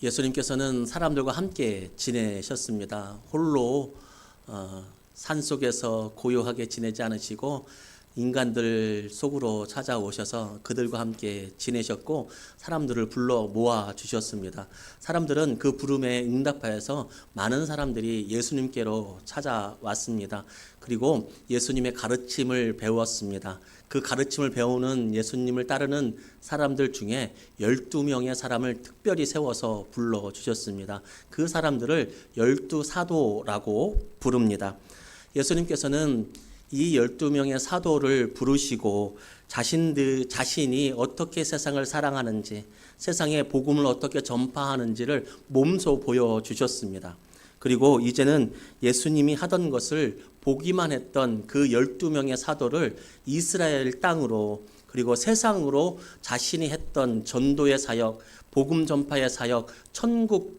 예수님께서는 사람들과 함께 지내셨습니다. 홀로 산속에서 고요하게 지내지 않으시고 인간들 속으로 찾아오셔서 그들과 함께 지내셨고 사람들을 불러 모아 주셨습니다. 사람들은 그 부름에 응답하여서 많은 사람들이 예수님께로 찾아왔습니다. 그리고 예수님의 가르침을 배웠습니다. 그 가르침을 배우는 예수님을 따르는 사람들 중에 12명의 사람을 특별히 세워서 불러주셨습니다. 그 사람들을 12사도라고 부릅니다. 예수님께서는 이 12명의 사도를 부르시고 자신이 어떻게 세상을 사랑하는지, 세상에 복음을 어떻게 전파하는지를 몸소 보여주셨습니다. 그리고 이제는 예수님이 하던 것을 보기만 했던 그 12명의 사도를 이스라엘 땅으로 그리고 세상으로 자신이 했던 전도의 사역, 복음 전파의 사역, 천국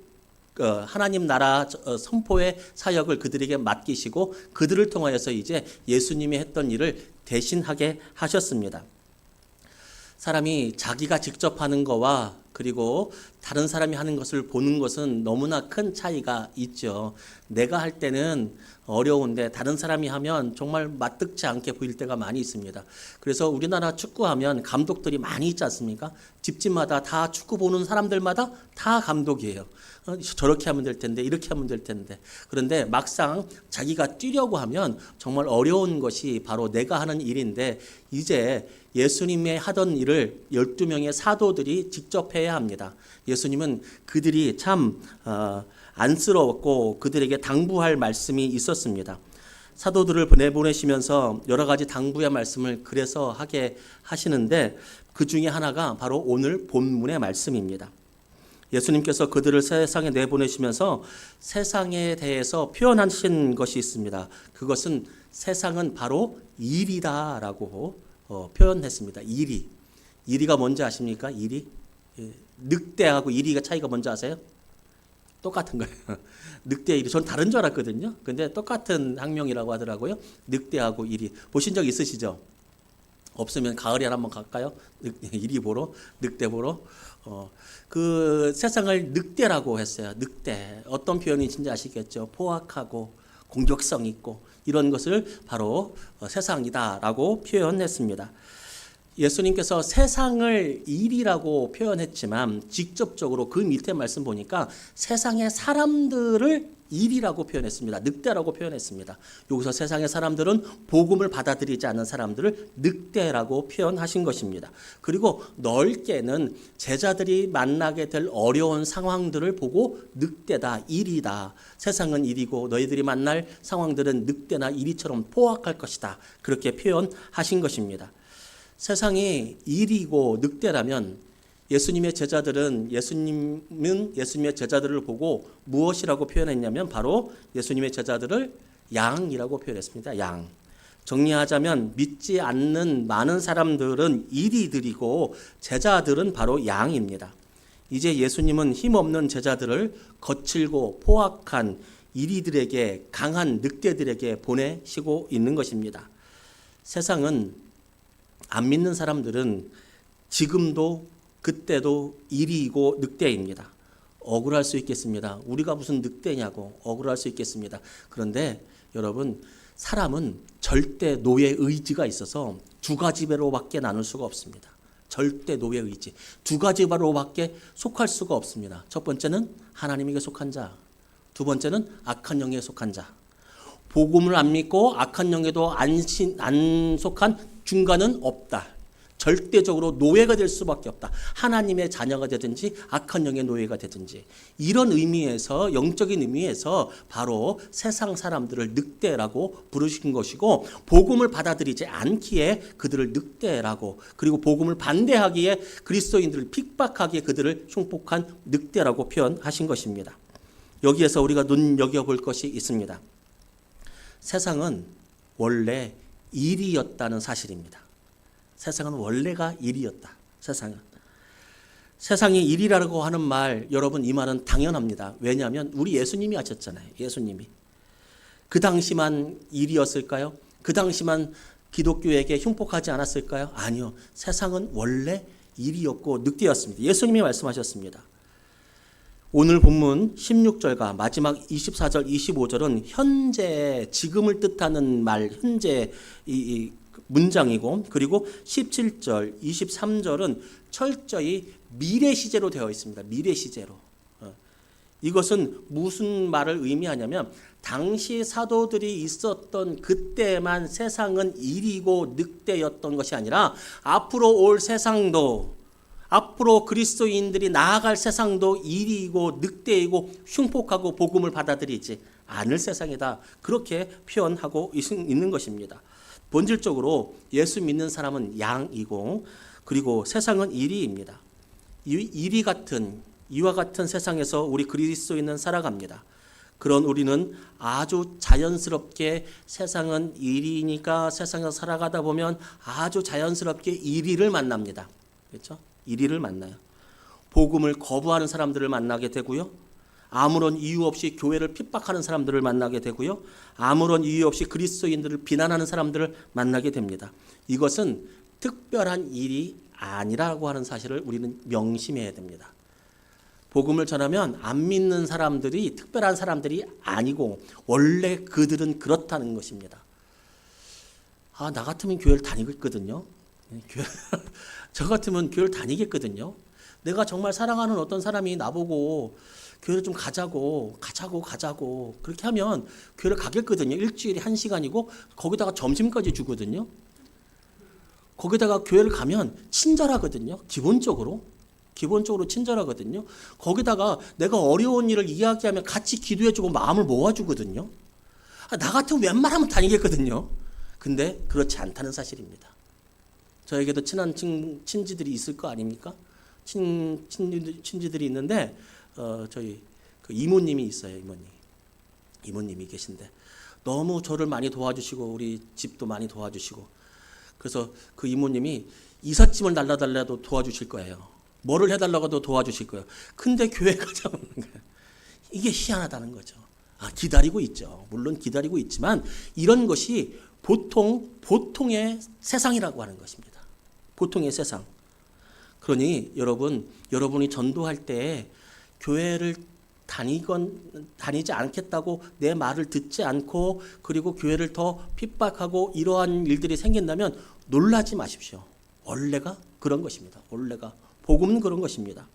하나님 나라 선포의 사역을 그들에게 맡기시고 그들을 통하여서 이제 예수님이 했던 일을 대신하게 하셨습니다. 사람이 자기가 직접 하는 거와 그리고 다른 사람이 하는 것을 보는 것은 너무나 큰 차이가 있죠. 내가 할 때는 어려운데 다른 사람이 하면 정말 맞득지 않게 보일 때가 많이 있습니다. 그래서 우리나라 축구하면 감독들이 많이 있지 않습니까? 집집마다 다 축구 보는 사람들마다 다 감독이에요. 저렇게 하면 될 텐데 이렇게 하면 될 텐데 그런데 막상 자기가 뛰려고 하면 정말 어려운 것이 바로 내가 하는 일인데 이제 예수님이 하던 일을 12명의 사도들이 직접 해야 합니다. 예수님은 그들이 참 안쓰러웠고 그들에게 당부할 말씀이 있었습니다. 사도들을 보내시면서 여러 가지 당부의 말씀을 그래서 하게 하시는데 그 중에 하나가 바로 오늘 본문의 말씀입니다. 예수님께서 그들을 세상에 내보내시면서 세상에 대해서 표현하신 것이 있습니다. 그것은 세상은 바로 일이다라고 표현했습니다. 일이가 뭔지 아십니까? 일이 늑대하고 일이가 차이가 뭔지 아세요? 똑같은 거예요. 늑대 일이 전 다른 줄 알았거든요. 근데 똑같은 학명이라고 하더라고요. 늑대하고 일이 보신 적 있으시죠? 없으면 가을에 한번 갈까요? 이리 보러, 늑대 보러. 그 세상을 늑대라고 했어요. 늑대. 어떤 표현인지 아시겠죠? 포악하고 공격성 있고 이런 것을 바로 세상이다라고 표현했습니다. 예수님께서 세상을 일이라고 표현했지만 직접적으로 그 밑에 말씀 보니까 세상의 사람들을 일이라고 표현했습니다. 늑대라고 표현했습니다. 여기서 세상의 사람들은 복음을 받아들이지 않는 사람들을 늑대라고 표현하신 것입니다. 그리고 넓게는 제자들이 만나게 될 어려운 상황들을 보고 늑대다, 일이다. 세상은 일이고 너희들이 만날 상황들은 늑대나 일이처럼 포악할 것이다. 그렇게 표현하신 것입니다. 세상이 일이고 늑대라면 예수님의 제자들은 예수님의 제자들을 보고 무엇이라고 표현했냐면 바로 예수님의 제자들을 양이라고 표현했습니다. 양. 정리하자면 믿지 않는 많은 사람들은 일이들이고 제자들은 바로 양입니다. 이제 예수님은 힘없는 제자들을 거칠고 포악한 일이들에게 강한 늑대들에게 보내시고 있는 것입니다. 세상은 안 믿는 사람들은 지금도 그때도 일이고 늑대입니다. 억울할 수 있겠습니다. 우리가 무슨 늑대냐고 억울할 수 있겠습니다. 그런데 여러분 사람은 절대 노예 의지가 있어서 두 가지 배로밖에 나눌 수가 없습니다. 절대 노예 의지. 두 가지 배로밖에 속할 수가 없습니다. 첫 번째는 하나님에게 속한 자. 두 번째는 악한 영에 속한 자. 복음을 안 믿고 악한 영에도 안 속한 중간은 없다. 절대적으로 노예가 될 수밖에 없다. 하나님의 자녀가 되든지 악한 영의 노예가 되든지 이런 의미에서 영적인 의미에서 바로 세상 사람들을 늑대라고 부르신 것이고 복음을 받아들이지 않기에 그들을 늑대라고 그리고 복음을 반대하기에 그리스도인들을 핍박하기에 그들을 흉폭한 늑대라고 표현하신 것입니다. 여기에서 우리가 눈여겨볼 것이 있습니다. 세상은 원래 일이었다는 사실입니다. 세상은 원래가 일이었다. 세상이 일이라고 하는 말 여러분 이 말은 당연합니다. 왜냐하면 우리 예수님이 하셨잖아요. 예수님이. 그 당시만 일이었을까요? 그 당시만 기독교에게 흉폭하지 않았을까요? 아니요. 세상은 원래 일이었고 늑대였습니다. 예수님이 말씀하셨습니다. 오늘 본문 16절과 마지막 24절, 25절은 현재, 지금을 뜻하는 말, 현재 이 문장이고, 그리고 17절, 23절은 철저히 미래 시제로 되어 있습니다. 미래 시제로. 이것은 무슨 말을 의미하냐면 당시 사도들이 있었던 그때만 세상은 이리고 늑대였던 것이 아니라 앞으로 올 세상도, 앞으로 그리스도인들이 나아갈 세상도 이리고 늑대이고 흉폭하고 복음을 받아들이지 않을 세상이다. 그렇게 표현하고 있는 것입니다. 본질적으로 예수 믿는 사람은 양이고, 그리고 세상은 이리입니다. 이와 같은 세상에서 우리 그리스도인은 살아갑니다. 그런 우리는 아주 자연스럽게 세상은 이리니까 세상에서 살아가다 보면 아주 자연스럽게 이리를 만납니다. 그렇죠? 이리를 만나요. 복음을 거부하는 사람들을 만나게 되고요. 아무런 이유 없이 교회를 핍박하는 사람들을 만나게 되고요. 아무런 이유 없이 그리스도인들을 비난하는 사람들을 만나게 됩니다. 이것은 특별한 일이 아니라고 하는 사실을 우리는 명심해야 됩니다. 복음을 전하면 안 믿는 사람들이 특별한 사람들이 아니고 원래 그들은 그렇다는 것입니다. 나 같으면 교회를 다니겠거든요. 저 같으면 교회를 다니겠거든요. 내가 정말 사랑하는 어떤 사람이 나보고 교회를 좀 가자고 그렇게 하면 교회를 가겠거든요. 일주일에 1시간이고 거기다가 점심까지 주거든요. 거기다가 교회를 가면 친절하거든요. 기본적으로 친절하거든요. 거기다가 내가 어려운 일을 이야기하면 같이 기도해주고 마음을 모아주거든요. 나 같으면 웬만하면 다니겠거든요. 근데 그렇지 않다는 사실입니다. 저에게도 친한 친지들이 있을 거 아닙니까? 친지들이 있는데 저희 그 이모님이 있어요. 이모님이 계신데 너무 저를 많이 도와주시고 우리 집도 많이 도와주시고, 그래서 그 이모님이 이삿짐을 날라달라도 도와주실 거예요. 뭐를 해달라고 해도 도와주실 거예요. 근데 교회 가자고 하는 거예요. 이게 희한하다는 거죠. 기다리고 있죠. 물론 기다리고 있지만 이런 것이 보통의 세상이라고 하는 것입니다. 보통의 세상. 그러니 여러분이 전도할 때 교회를 다니지 않겠다고 내 말을 듣지 않고 그리고 교회를 더 핍박하고 이러한 일들이 생긴다면 놀라지 마십시오. 원래가 그런 것입니다. 복음은 그런 것입니다.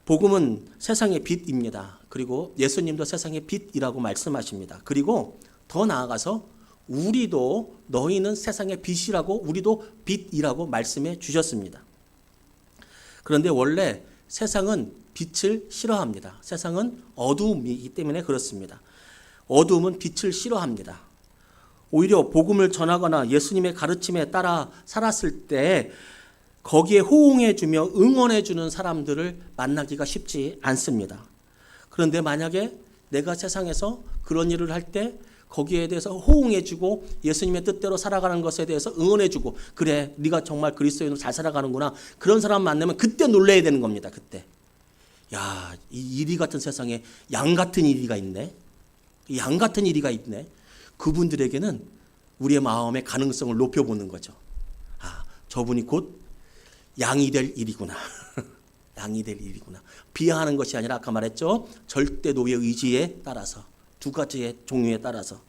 복음은 세상의 빛입니다. 그리고 예수님도 세상의 빛이라고 말씀하십니다. 그리고 더 나아가서 우리도 너희는 세상의 빛이라고, 우리도 빛이라고 말씀해 주셨습니다. 그런데 원래 세상은 빛을 싫어합니다. 세상은 어두움이기 때문에 그렇습니다. 어두움은 빛을 싫어합니다. 오히려 복음을 전하거나 예수님의 가르침에 따라 살았을 때 거기에 호응해주며 응원해주는 사람들을 만나기가 쉽지 않습니다. 그런데 만약에 내가 세상에서 그런 일을 할 때 거기에 대해서 호응해주고 예수님의 뜻대로 살아가는 것에 대해서 응원해주고, 그래 네가 정말 그리스도인으로 잘 살아가는구나, 그런 사람 만나면 그때 놀라야 되는 겁니다. 그때 이 이리 같은 세상에 양 같은 이리가 있네. 양 같은 이리가 있네. 그분들에게는 우리의 마음의 가능성을 높여보는 거죠. 저분이 곧 양이 될 일이구나. 양이 될 일이구나. 비하하는 것이 아니라 아까 말했죠. 절대노의 의지에 따라서, 두 가지의 종류에 따라서.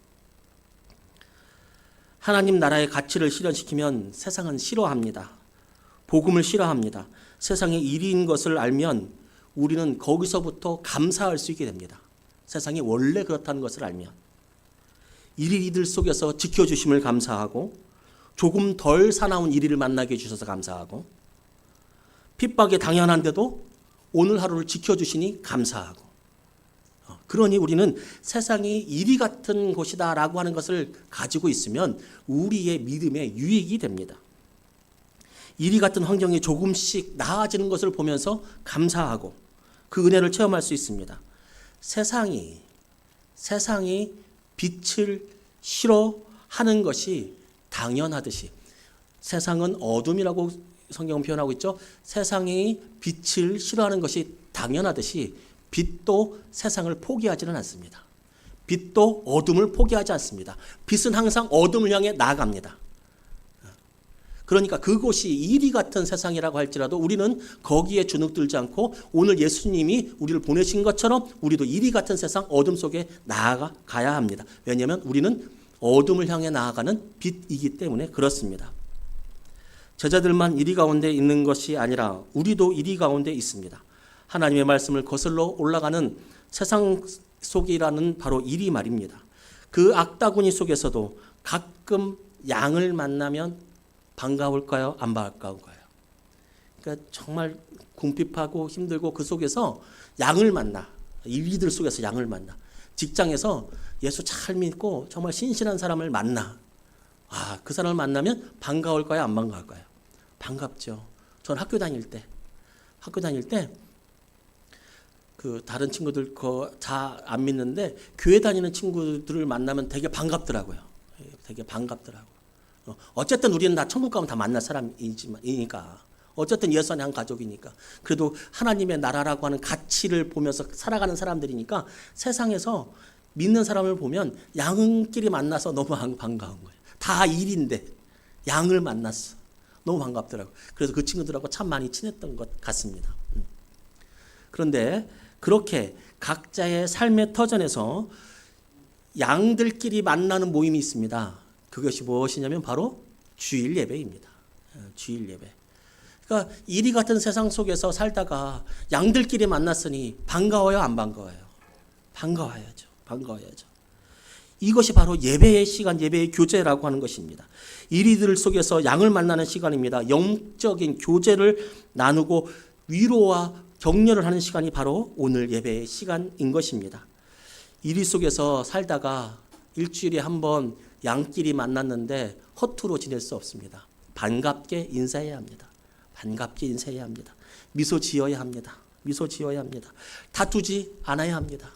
하나님 나라의 가치를 실현시키면 세상은 싫어합니다. 복음을 싫어합니다. 세상의 일인 것을 알면 우리는 거기서부터 감사할 수 있게 됩니다. 세상이 원래 그렇다는 것을 알면. 이리들 속에서 지켜주심을 감사하고, 조금 덜 사나운 이리를 만나게 해주셔서 감사하고, 핍박이 당연한데도 오늘 하루를 지켜주시니 감사하고, 그러니 우리는 세상이 이리 같은 곳이다라고 하는 것을 가지고 있으면 우리의 믿음에 유익이 됩니다. 이리 같은 환경이 조금씩 나아지는 것을 보면서 감사하고 그 은혜를 체험할 수 있습니다. 세상이 빛을 싫어하는 것이 당연하듯이, 세상은 어둠이라고 성경은 표현하고 있죠. 세상이 빛을 싫어하는 것이 당연하듯이 빛도 세상을 포기하지는 않습니다. 빛도 어둠을 포기하지 않습니다. 빛은 항상 어둠을 향해 나아갑니다. 그러니까 그곳이 이리 같은 세상이라고 할지라도 우리는 거기에 주눅들지 않고 오늘 예수님이 우리를 보내신 것처럼 우리도 이리 같은 세상 어둠 속에 나아가야 합니다. 왜냐하면 우리는 어둠을 향해 나아가는 빛이기 때문에 그렇습니다. 제자들만 이리 가운데 있는 것이 아니라 우리도 이리 가운데 있습니다. 하나님의 말씀을 거슬러 올라가는 세상 속이라는 바로 이리 말입니다. 그 악다구니 속에서도 가끔 양을 만나면 반가울까요? 안 반가울까요? 그러니까 정말 궁핍하고 힘들고 그 속에서 양을 만나. 이리들 속에서 양을 만나. 직장에서 예수 잘 믿고 정말 신실한 사람을 만나. 그 사람을 만나면 반가울까요? 안 반가울까요? 반갑죠. 전 학교 다닐 때 그 다른 친구들 다 안 믿는데 교회 다니는 친구들을 만나면 되게 반갑더라고요. 되게 반갑더라고요. 어쨌든 우리는 다 천국 가면 다 만날 사람이니까. 어쨌든 예수 안에 한 가족이니까. 그래도 하나님의 나라라고 하는 가치를 보면서 살아가는 사람들이니까 세상에서 믿는 사람을 보면 양끼리 만나서 너무 반가운 거예요. 다 일인데 양을 만났어. 너무 반갑더라고요. 그래서 그 친구들하고 참 많이 친했던 것 같습니다. 그런데 그렇게 각자의 삶의 터전에서 양들끼리 만나는 모임이 있습니다. 그것이 무엇이냐면 바로 주일 예배입니다. 주일 예배. 그러니까 이리 같은 세상 속에서 살다가 양들끼리 만났으니 반가워요, 안 반가워요? 반가워야죠. 반가워야죠. 이것이 바로 예배의 시간, 예배의 교제라고 하는 것입니다. 이리들 속에서 양을 만나는 시간입니다. 영적인 교제를 나누고 위로와 격려를 하는 시간이 바로 오늘 예배의 시간인 것입니다. 이리 속에서 살다가 일주일에 한 번 양끼리 만났는데 허투루 지낼 수 없습니다. 반갑게 인사해야 합니다. 반갑게 인사해야 합니다. 미소 지어야 합니다. 미소 지어야 합니다. 다투지 않아야 합니다.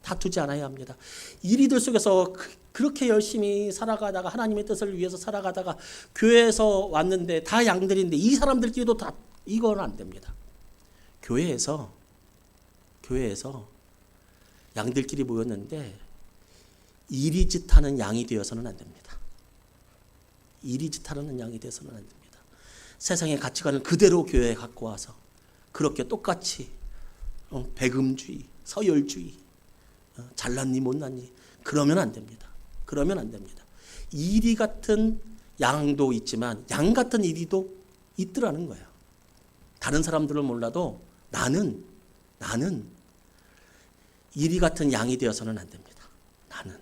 다투지 않아야 합니다. 이리들 속에서 그렇게 열심히 살아가다가 하나님의 뜻을 위해서 살아가다가 교회에서 왔는데 다 양들인데 이 사람들끼리도 다 이건 안 됩니다. 교회에서 양들끼리 모였는데 이리짓하는 양이 되어서는 안 됩니다. 이리짓하는 양이 되어서는 안 됩니다. 세상의 가치관을 그대로 교회에 갖고 와서 그렇게 똑같이 배금주의, 서열주의, 잘났니 못났니 그러면 안 됩니다. 그러면 안 됩니다. 이리 같은 양도 있지만 양 같은 이리도 있더라는 거예요. 다른 사람들은 몰라도 나는 이리 같은 양이 되어서는 안 됩니다. 나는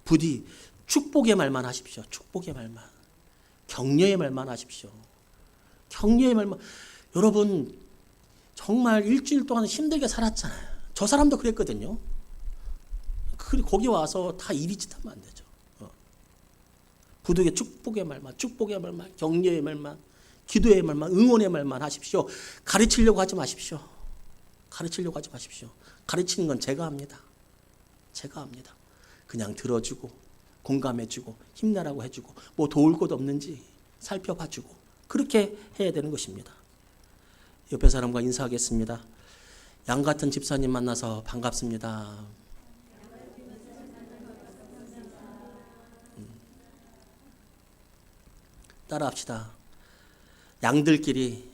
부디 축복의 말만 하십시오. 축복의 말만. 격려의 말만 하십시오. 격려의 말만. 여러분 정말 일주일 동안 힘들게 살았잖아요. 저 사람도 그랬거든요. 거기 와서 다 이리짓하면 안 되죠. 부득이 축복의 말만, 축복의 말만, 격려의 말만, 기도의 말만, 응원의 말만 하십시오. 가르치려고 하지 마십시오. 가르치려고 하지 마십시오. 가르치는 건 제가 합니다. 제가 합니다. 그냥 들어주고 공감해주고 힘내라고 해주고 뭐 도울 것 없는지 살펴봐주고 그렇게 해야 되는 것입니다. 옆에 사람과 인사하겠습니다. 양 같은 집사님 만나서 반갑습니다. 따라합시다. 양들끼리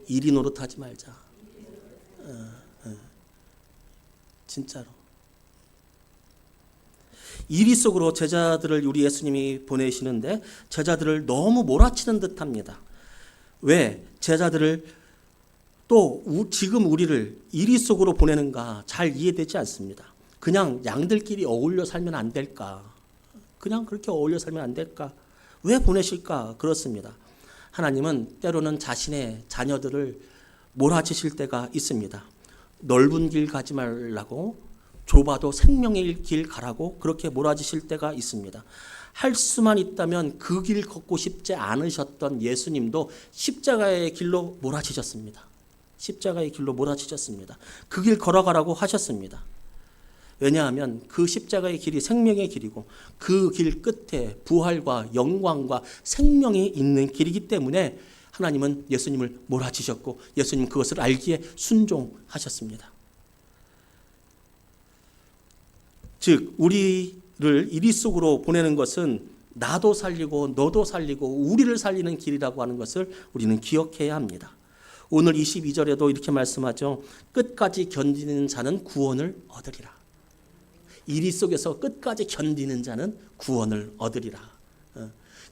이리 노릇하지 말자. 진짜로. 이리 속으로 제자들을 우리 예수님이 보내시는데 제자들을 너무 몰아치는 듯합니다. 왜 제자들을 또 지금 우리를 이리 속으로 보내는가 잘 이해되지 않습니다. 그냥 양들끼리 어울려 살면 안 될까? 그냥 그렇게 어울려 살면 안 될까? 왜 보내실까? 그렇습니다. 하나님은 때로는 자신의 자녀들을 몰아치실 때가 있습니다. 넓은 길 가지 말라고 좁아도 생명의 길 가라고 그렇게 몰아치실 때가 있습니다. 할 수만 있다면 그 길 걷고 싶지 않으셨던 예수님도 십자가의 길로 몰아치셨습니다. 십자가의 길로 몰아치셨습니다. 그 길 걸어가라고 하셨습니다. 왜냐하면 그 십자가의 길이 생명의 길이고 그 길 끝에 부활과 영광과 생명이 있는 길이기 때문에 하나님은 예수님을 몰아치셨고 예수님 그것을 알기에 순종하셨습니다. 즉 우리를 이리 속으로 보내는 것은 나도 살리고 너도 살리고 우리를 살리는 길이라고 하는 것을 우리는 기억해야 합니다. 오늘 22절에도 이렇게 말씀하죠. 끝까지 견디는 자는 구원을 얻으리라. 이리 속에서 끝까지 견디는 자는 구원을 얻으리라.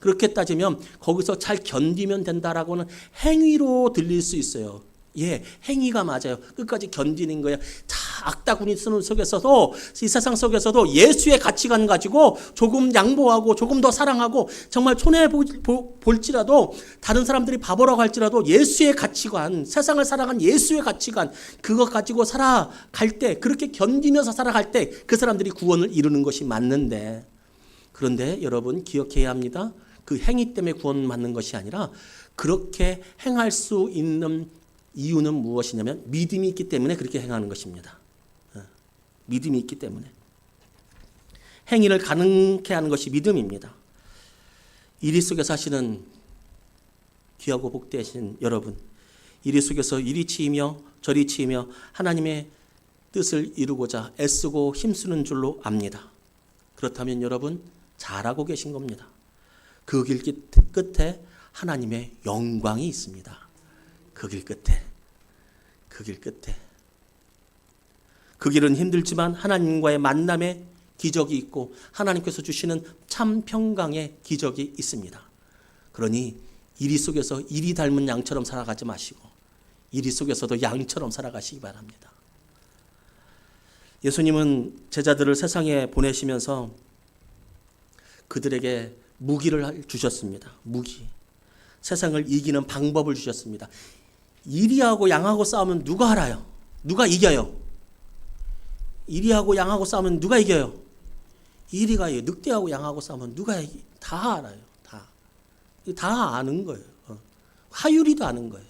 그렇게 따지면 거기서 잘 견디면 된다라고는 행위로 들릴 수 있어요. 예, 행위가 맞아요. 끝까지 견디는 거예요. 다 악다구니 쓰는 속에서도, 이 세상 속에서도 예수의 가치관 가지고 조금 양보하고 조금 더 사랑하고, 정말 손해 볼지라도 다른 사람들이 바보라고 할지라도 예수의 가치관, 세상을 살아간 예수의 가치관, 그거 가지고 살아갈 때, 그렇게 견디면서 살아갈 때 그 사람들이 구원을 이루는 것이 맞는데, 그런데 여러분 기억해야 합니다. 그 행위 때문에 구원받는 것이 아니라 그렇게 행할 수 있는 이유는 무엇이냐면 믿음이 있기 때문에 그렇게 행하는 것입니다. 믿음이 있기 때문에. 행위를 가능케 하는 것이 믿음입니다. 이리 속에 사시는 귀하고 복되신 여러분, 이리 속에서 이리 치이며 저리 치이며 하나님의 뜻을 이루고자 애쓰고 힘쓰는 줄로 압니다. 그렇다면 여러분 잘하고 계신 겁니다. 그 길 끝에 하나님의 영광이 있습니다. 그 길 끝에. 그 길은 힘들지만 하나님과의 만남의 기적이 있고 하나님께서 주시는 참 평강의 기적이 있습니다. 그러니 이리 속에서 이리 닮은 양처럼 살아가지 마시고 이리 속에서도 양처럼 살아가시기 바랍니다. 예수님은 제자들을 세상에 보내시면서 그들에게 무기를 주셨습니다. 무기. 세상을 이기는 방법을 주셨습니다. 이리하고 양하고 싸우면 누가 알아요? 누가 이겨요? 이리하고 양하고 싸우면 누가 이겨요? 이리가 이겨요. 늑대하고 양하고 싸우면 누가 이겨요? 다 알아요. 다 아는 거예요. 하율이도 아는 거예요.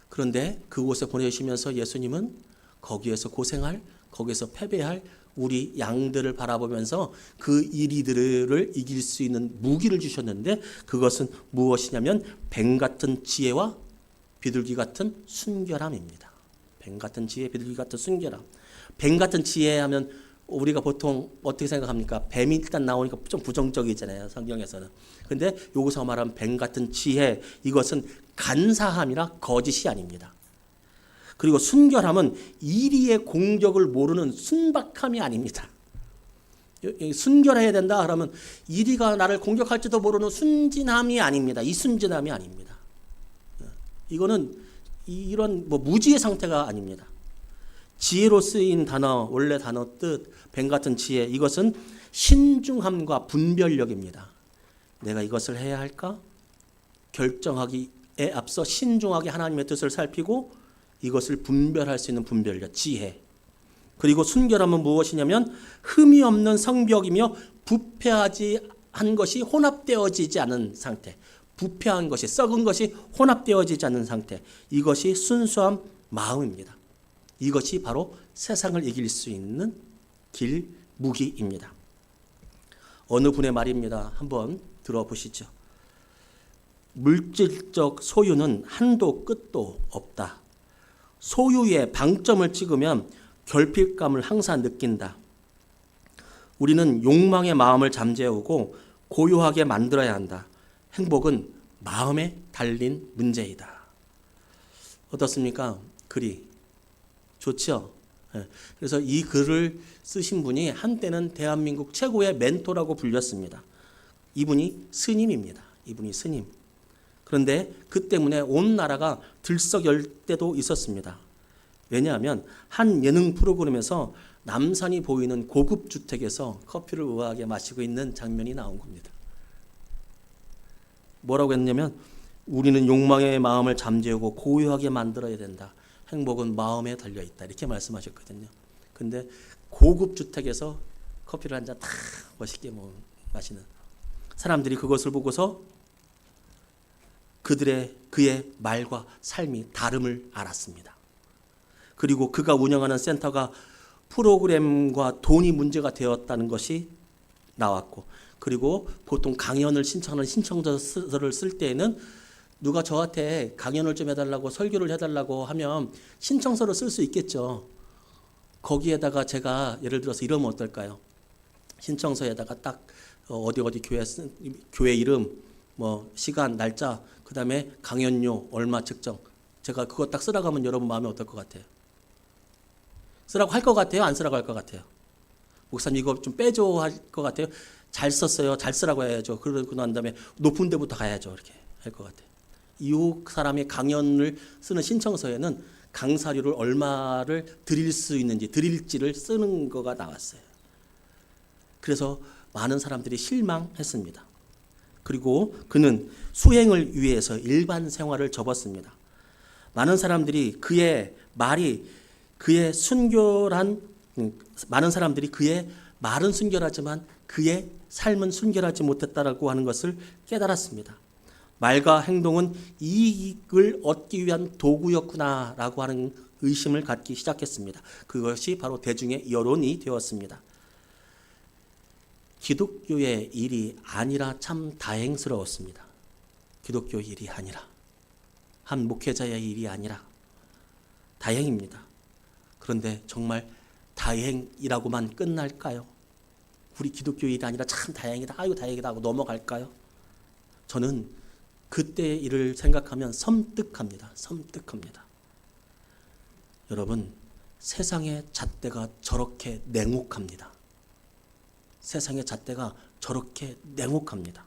그런데 그곳에 보내시면서 예수님은 거기에서 고생할, 거기에서 패배할 우리 양들을 바라보면서 그 이리들을 이길 수 있는 무기를 주셨는데 그것은 무엇이냐면 뱀 같은 지혜와 비둘기 같은 순결함입니다. 뱀 같은 지혜, 비둘기 같은 순결함. 뱀 같은 지혜 하면 우리가 보통 어떻게 생각합니까? 뱀이 일단 나오니까 좀 부정적이잖아요. 성경에서는. 근데 여기서 말하는 뱀 같은 지혜, 이것은 간사함이라 거짓이 아닙니다. 그리고 순결함은 이리의 공격을 모르는 순박함이 아닙니다. 순결해야 된다 그러면 이리가 나를 공격할지도 모르는 순진함이 아닙니다. 이 순진함이 아닙니다. 이거는 이런 무지의 상태가 아닙니다. 지혜로 쓰인 단어, 원래 단어 뜻, 뱀 같은 지혜, 이것은 신중함과 분별력입니다. 내가 이것을 해야 할까? 결정하기에 앞서 신중하게 하나님의 뜻을 살피고 이것을 분별할 수 있는 분별력, 지혜. 그리고 순결함은 무엇이냐면 흠이 없는 성벽이며 부패하지 한 것이 혼합되어지지 않은 상태. 부패한 것이, 썩은 것이 혼합되어지지 않는 상태. 이것이 순수한 마음입니다. 이것이 바로 세상을 이길 수 있는 길, 무기입니다. 어느 분의 말입니다. 한번 들어보시죠. 물질적 소유는 한도 끝도 없다. 소유의 방점을 찍으면 결핍감을 항상 느낀다. 우리는 욕망의 마음을 잠재우고 고요하게 만들어야 한다. 행복은 마음에 달린 문제이다. 어떻습니까? 글이 좋죠? 그래서 이 글을 쓰신 분이 한때는 대한민국 최고의 멘토라고 불렸습니다. 이분이 스님입니다. 이분이 스님. 그런데 그 때문에 온 나라가 들썩일 때도 있었습니다. 왜냐하면 한 예능 프로그램에서 남산이 보이는 고급 주택에서 커피를 우아하게 마시고 있는 장면이 나온 겁니다. 뭐라고 했냐면 우리는 욕망의 마음을 잠재우고 고요하게 만들어야 된다. 행복은 마음에 달려있다. 이렇게 말씀하셨거든요. 근데 고급 주택에서 커피를 한 잔 탁 멋있게 마시는 사람들이 그것을 보고서 그의 말과 삶이 다름을 알았습니다. 그리고 그가 운영하는 센터가 프로그램과 돈이 문제가 되었다는 것이 나왔고, 그리고 보통 강연을 신청하는 신청서를 쓸 때에는 누가 저한테 강연을 좀 해달라고 설교를 해달라고 하면 신청서를 쓸 수 있겠죠. 거기에다가 제가 예를 들어서 이러면 어떨까요? 신청서에다가 딱 어디 교회 이름, 시간, 날짜, 그 다음에 강연료 얼마 측정. 제가 그거 딱 쓰라고 하면 여러분 마음에 어떨 것 같아요? 쓰라고 할 것 같아요? 안 쓰라고 할 것 같아요? 목사님 이거 좀 빼줘 할 것 같아요? 잘 썼어요. 잘 쓰라고 해야죠. 그러고 난 다음에 높은 데부터 가야죠. 이렇게 할 것 같아요. 이 사람의 강연을 쓰는 신청서에는 강사료를 얼마를 드릴지를 쓰는 거가 나왔어요. 그래서 많은 사람들이 실망했습니다. 그리고 그는 수행을 위해서 일반 생활을 접었습니다. 많은 사람들이 그의 말은 순결하지만 그의 삶은 순결하지 못했다라고 하는 것을 깨달았습니다. 말과 행동은 이익을 얻기 위한 도구였구나라고 하는 의심을 갖기 시작했습니다. 그것이 바로 대중의 여론이 되었습니다. 기독교의 일이 아니라 참 다행스러웠습니다. 기독교 일이 아니라, 한 목회자의 일이 아니라 다행입니다. 그런데 정말 다행이라고만 끝날까요? 우리 기독교 일이 아니라 참 다행이다, 아유 다행이다 하고 넘어갈까요? 저는 그때의 일을 생각하면 섬뜩합니다. 섬뜩합니다. 여러분, 세상의 잣대가 저렇게 냉혹합니다. 세상의 잣대가 저렇게 냉혹합니다.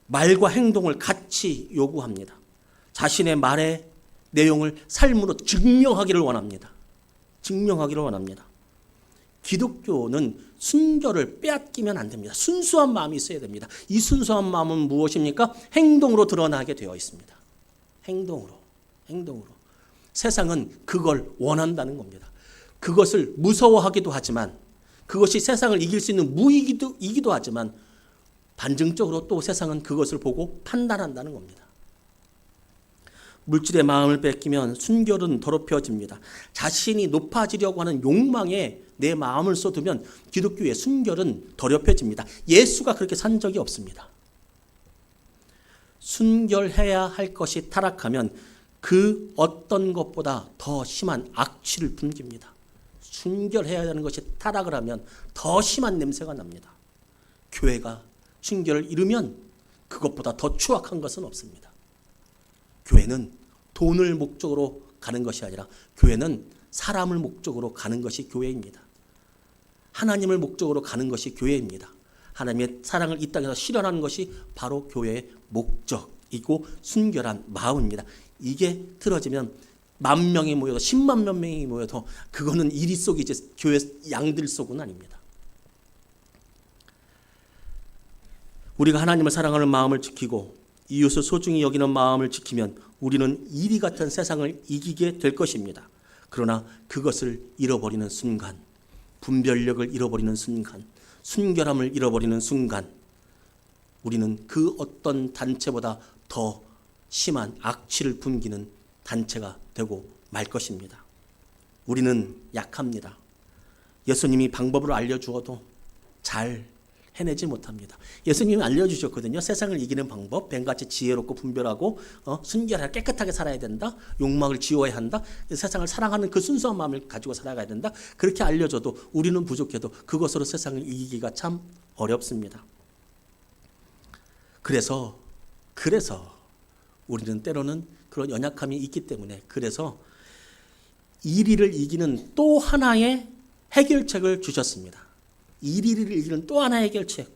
말과 행동을 같이 요구합니다. 자신의 말의 내용을 삶으로 증명하기를 원합니다. 증명하기를 원합니다. 기독교는 순결을 빼앗기면 안 됩니다. 순수한 마음이 있어야 됩니다. 이 순수한 마음은 무엇입니까? 행동으로 드러나게 되어 있습니다. 행동으로. 세상은 그걸 원한다는 겁니다. 그것을 무서워하기도 하지만, 그것이 세상을 이길 수 있는 무기이기도 하지만, 반증적으로 또 세상은 그것을 보고 판단한다는 겁니다. 물질의 마음을 뺏기면 순결은 더럽혀집니다. 자신이 높아지려고 하는 욕망에 내 마음을 쏟으면 기독교의 순결은 더럽혀집니다. 예수가 그렇게 산 적이 없습니다. 순결해야 할 것이 타락하면 그 어떤 것보다 더 심한 악취를 풍깁니다. 순결해야 하는 것이 타락을 하면 더 심한 냄새가 납니다. 교회가 순결을 이루면 그것보다 더 추악한 것은 없습니다. 교회는 돈을 목적으로 가는 것이 아니라 교회는 사람을 목적으로 가는 것이 교회입니다. 하나님을 목적으로 가는 것이 교회입니다. 하나님의 사랑을 이 땅에서 실현하는 것이 바로 교회의 목적이고 순결한 마음입니다. 이게 틀어지면 10,000명이 모여도 10만 명이 모여도 그거는 이리 쏘기지 교회 양들 쏘고는 아닙니다. 우리가 하나님을 사랑하는 마음을 지키고 이웃을 소중히 여기는 마음을 지키면 우리는 이리 같은 세상을 이기게 될 것입니다. 그러나 그것을 잃어버리는 순간, 분별력을 잃어버리는 순간, 순결함을 잃어버리는 순간, 우리는 그 어떤 단체보다 더 심한 악취를 풍기는 단체가 되고 말 것입니다. 우리는 약합니다. 예수님이 방법을 알려주어도 잘 해내지 못합니다. 예수님이 알려주셨거든요. 세상을 이기는 방법, 뱀같이 지혜롭고 분별하고 순결하게 깨끗하게 살아야 된다. 욕망을 지워야 한다. 세상을 사랑하는 그 순수한 마음을 가지고 살아가야 된다. 그렇게 알려줘도 우리는 부족해도 그것으로 세상을 이기기가 참 어렵습니다. 그래서 우리는 때로는 그런 연약함이 있기 때문에, 그래서 이리를 이기는 또 하나의 해결책을 주셨습니다. 이리를 이기는 또 하나의 해결책.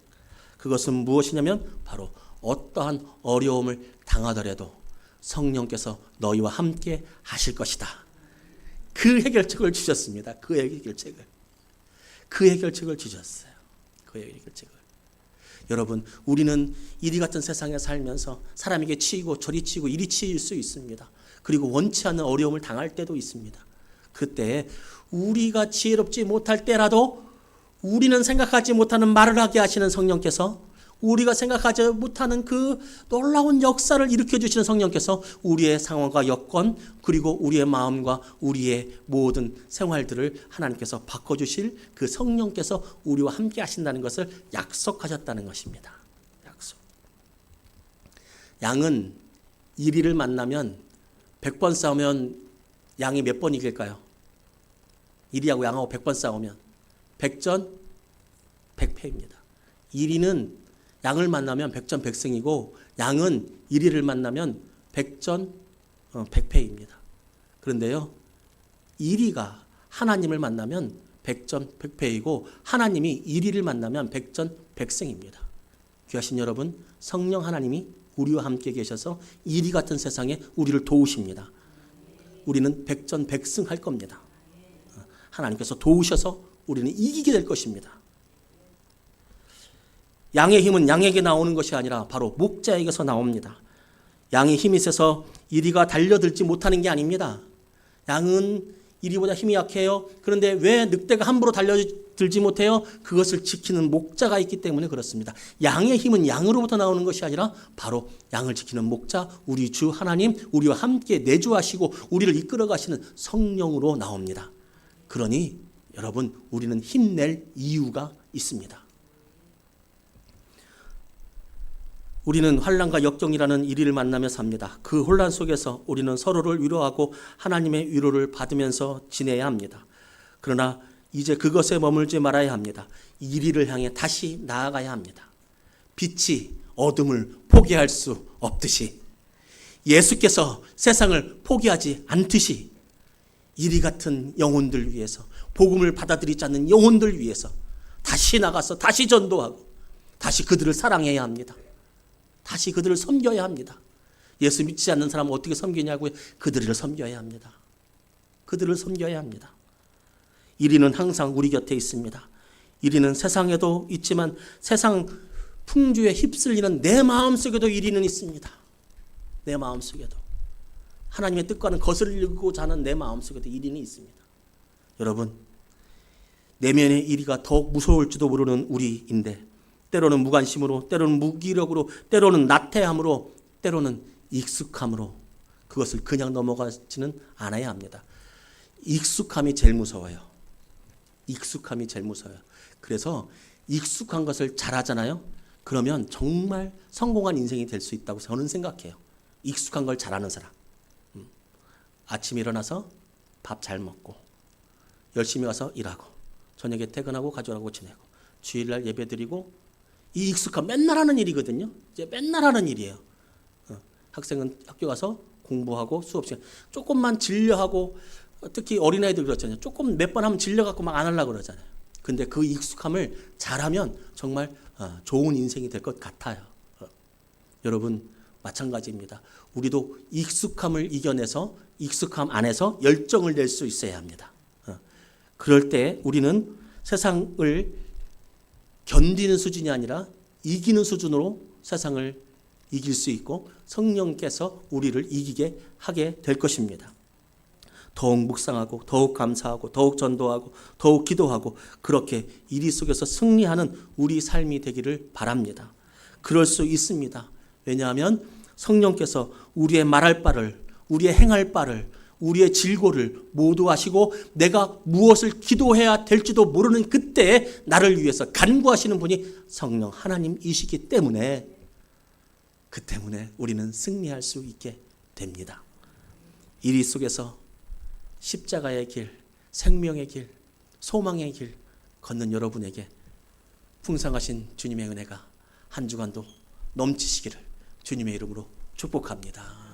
그것은 무엇이냐면 바로 어떠한 어려움을 당하더라도 성령께서 너희와 함께 하실 것이다. 그 해결책을 주셨습니다. 그 해결책을 주셨어요. 그 해결책을. 여러분, 우리는 이리 같은 세상에 살면서 사람에게 치이고 저리 치이고 이리 치일 수 있습니다. 그리고 원치 않는 어려움을 당할 때도 있습니다. 그때 우리가 지혜롭지 못할 때라도 우리는 생각하지 못하는 말을 하게 하시는 성령께서, 우리가 생각하지 못하는 그 놀라운 역사를 일으켜주시는 성령께서 우리의 상황과 여건, 그리고 우리의 마음과 우리의 모든 생활들을 하나님께서 바꿔주실 그 성령께서 우리와 함께 하신다는 것을 약속하셨다는 것입니다. 약속. 양은 이리를 만나면 100번 싸우면 양이 몇 번 이길까요? 이리하고 양하고 100번 싸우면 100전 100패입니다. 이리는 양을 만나면 백전백승이고 양은 이리를 만나면 백전백패입니다. 그런데요, 이리가 하나님을 만나면 백전백패이고 하나님이 이리를 만나면 백전백승입니다. 귀하신 여러분, 성령 하나님이 우리와 함께 계셔서 이리 같은 세상에 우리를 도우십니다. 우리는 백전백승할 겁니다. 하나님께서 도우셔서 우리는 이기게 될 것입니다. 양의 힘은 양에게 나오는 것이 아니라 바로 목자에게서 나옵니다. 양의 힘이 세서 이리가 달려들지 못하는 게 아닙니다. 양은 이리보다 힘이 약해요. 그런데 왜 늑대가 함부로 달려들지 못해요? 그것을 지키는 목자가 있기 때문에 그렇습니다. 양의 힘은 양으로부터 나오는 것이 아니라 바로 양을 지키는 목자, 우리 주 하나님, 우리와 함께 내주하시고 우리를 이끌어 가시는 성령으로 나옵니다. 그러니 여러분, 우리는 힘낼 이유가 있습니다. 우리는 환난과 역경이라는 이리를 만나며 삽니다. 그 혼란 속에서 우리는 서로를 위로하고 하나님의 위로를 받으면서 지내야 합니다. 그러나 이제 그것에 머물지 말아야 합니다. 이리를 향해 다시 나아가야 합니다. 빛이 어둠을 포기할 수 없듯이, 예수께서 세상을 포기하지 않듯이 이리 같은 영혼들 위해서, 복음을 받아들이지 않는 영혼들 위해서 다시 나가서 다시 전도하고 다시 그들을 사랑해야 합니다. 다시 그들을 섬겨야 합니다. 예수 믿지 않는 사람은 어떻게 섬기냐고요? 그들을 섬겨야 합니다. 그들을 섬겨야 합니다. 이리는 항상 우리 곁에 있습니다. 이리는 세상에도 있지만 세상 풍주에 휩쓸리는 내 마음속에도 이리는 있습니다. 내 마음속에도. 하나님의 뜻과는 거슬리고자 하는 내 마음속에도 이리는 있습니다. 여러분, 내면의 이리가 더욱 무서울지도 모르는 우리인데, 때로는 무관심으로, 때로는 무기력으로, 때로는 나태함으로, 때로는 익숙함으로 그것을 그냥 넘어가지는 않아야 합니다. 익숙함이 제일 무서워요. 익숙함이 제일 무서워요. 그래서 익숙한 것을 잘하잖아요. 그러면 정말 성공한 인생이 될 수 있다고 저는 생각해요. 익숙한 걸 잘하는 사람. 아침에 일어나서 밥 잘 먹고 열심히 가서 일하고 저녁에 퇴근하고 가족하고 지내고 주일날 예배드리고, 이 익숙함 맨날 하는 일이거든요. 이제 맨날 하는 일이에요. 학생은 학교 가서 공부하고 수업 시간 조금만 질려하고, 특히 어린아이들 그렇잖아요. 조금 몇 번 하면 질려갖고 막 안 하려고 그러잖아요. 근데 그 익숙함을 잘하면 정말 좋은 인생이 될 것 같아요. 여러분, 마찬가지입니다. 우리도 익숙함을 이겨내서 익숙함 안에서 열정을 낼 수 있어야 합니다. 그럴 때 우리는 세상을 견디는 수준이 아니라 이기는 수준으로 세상을 이길 수 있고 성령께서 우리를 이기게 하게 될 것입니다. 더욱 묵상하고 더욱 감사하고 더욱 전도하고 더욱 기도하고 그렇게 이리 속에서 승리하는 우리 삶이 되기를 바랍니다. 그럴 수 있습니다. 왜냐하면 성령께서 우리의 말할 바를, 우리의 행할 바를, 우리의 질고를 모두 아시고 내가 무엇을 기도해야 될지도 모르는 그때에 나를 위해서 간구하시는 분이 성령 하나님이시기 때문에, 그 때문에 우리는 승리할 수 있게 됩니다. 이리 속에서 십자가의 길, 생명의 길, 소망의 길 걷는 여러분에게 풍성하신 주님의 은혜가 한 주간도 넘치시기를 주님의 이름으로 축복합니다.